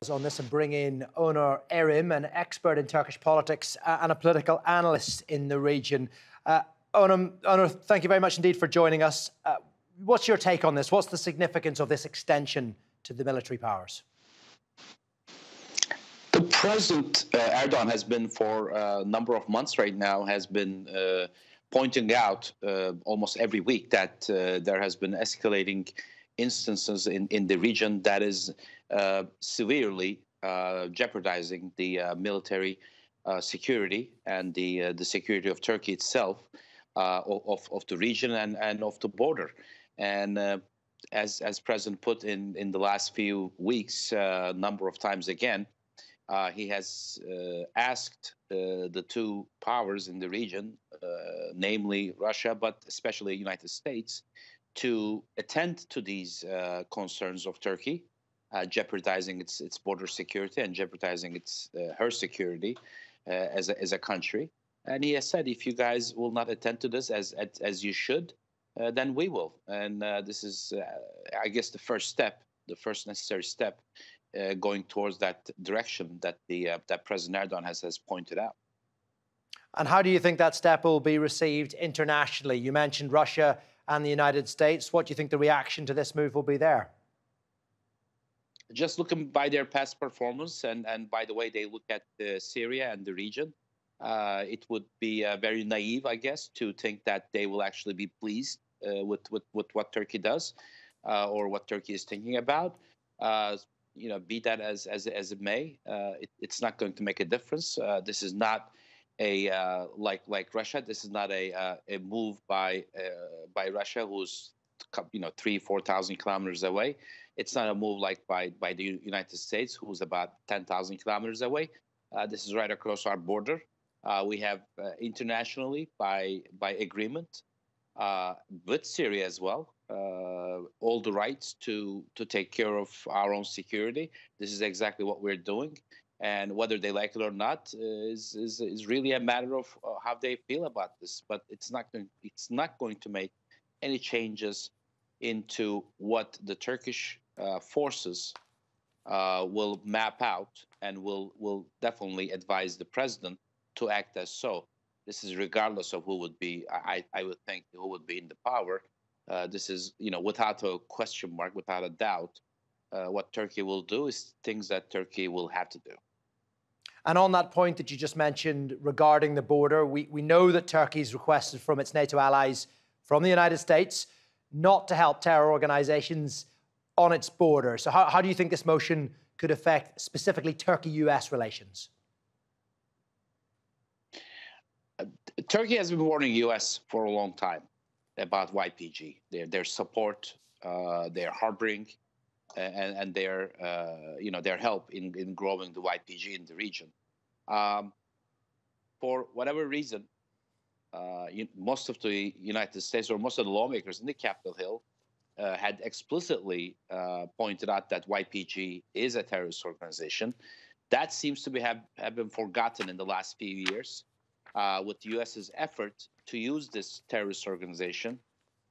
On this and bring in Onur Erim, an expert in Turkish politics and a political analyst in the region. Onur, thank you very much indeed for joining us. What's your take on this? What's the significance of this extension to the military powers? The President Erdogan has been for a number of months right now, has been pointing out almost every week that there has been escalating instances in the region that is severely jeopardizing the military security and the security of Turkey itself, of the region and of the border. And as President put in the last few weeks, a number of times again, he has asked the two powers in the region, namely Russia, but especially the United States, to attend to these concerns of Turkey, jeopardizing its border security and jeopardizing her security as a country. And he has said, if you guys will not attend to this as you should, then we will. And this is, I guess, the first necessary step going towards that direction that that President Erdogan has pointed out. And how do you think that step will be received internationally? You mentioned Russia and the United States. What do you think the reaction to this move will be there? Just looking by their past performance and by the way they look at Syria and the region, it would be very naive, I guess, to think that they will actually be pleased with what Turkey does or what Turkey is thinking about. Be that as it may, it's not going to make a difference. This is not like Russia. This is not a move by Russia, who's 3,000-4,000 kilometers away. It's not a move like by the United States, who's about 10,000 kilometers away. This is right across our border. We have internationally by agreement with Syria as well all the rights to take care of our own security. This is exactly what we're doing. And whether they like it or not is really a matter of how they feel about this. But it's not going to make any changes into what the Turkish forces will map out and will definitely advise the president to act as so. This is regardless of who would be. I would think who would be in the power. This is without a question mark, without a doubt, what Turkey will do is things that Turkey will have to do. And on that point that you just mentioned regarding the border, we know that Turkey's requested from its NATO allies, from the United States, not to help terror organizations on its border. So how do you think this motion could affect specifically Turkey-US relations? Turkey has been warning U.S. for a long time about YPG, their support, their harboring, and their help in growing the YPG in the region. For whatever reason, most of the United States or most of the lawmakers in the Capitol Hill had explicitly pointed out that YPG is a terrorist organization. That seems to have been forgotten in the last few years with the U.S.'s effort to use this terrorist organization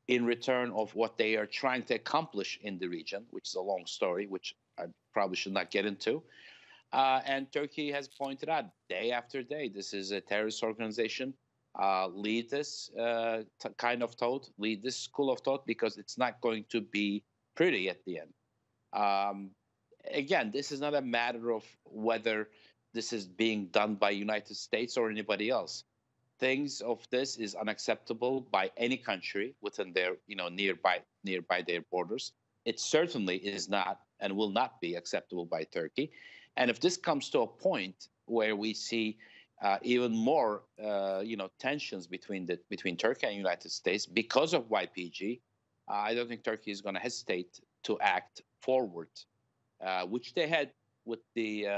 in return of what they are trying to accomplish in the region, which is a long story, which I probably should not get into. And Turkey has pointed out day after day, this is a terrorist organization. Lead this kind of thought, lead this school of thought, because it's not going to be pretty at the end. Again, this is not a matter of whether this is being done by United States or anybody else. Things of this is unacceptable by any country within their, nearby their borders. It certainly is not and will not be acceptable by Turkey. And if this comes to a point where we see even more, tensions between Turkey and United States because of YPG, I don't think Turkey is going to hesitate to act forward, which they had with the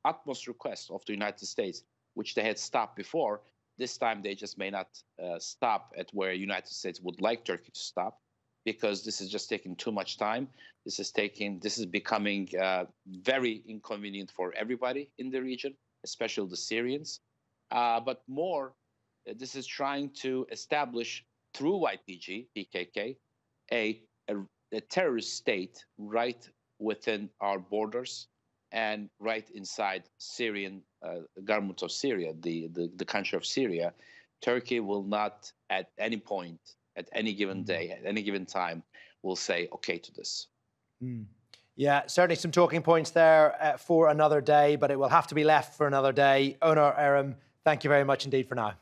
utmost request of the United States, which they had stopped before. This time they just may not stop at where United States would like Turkey to stop, because this is just taking too much time. This is becoming very inconvenient for everybody in the region, especially the Syrians. But more, this is trying to establish through YPG, PKK, a terrorist state right within our borders and right inside Syrian government of Syria, the country of Syria. Turkey will not at any point, at any given day, at any given time, will say okay to this. Yeah, certainly some talking points there for another day, but it will have to be left for another day. Onur Erim, thank you very much indeed for now.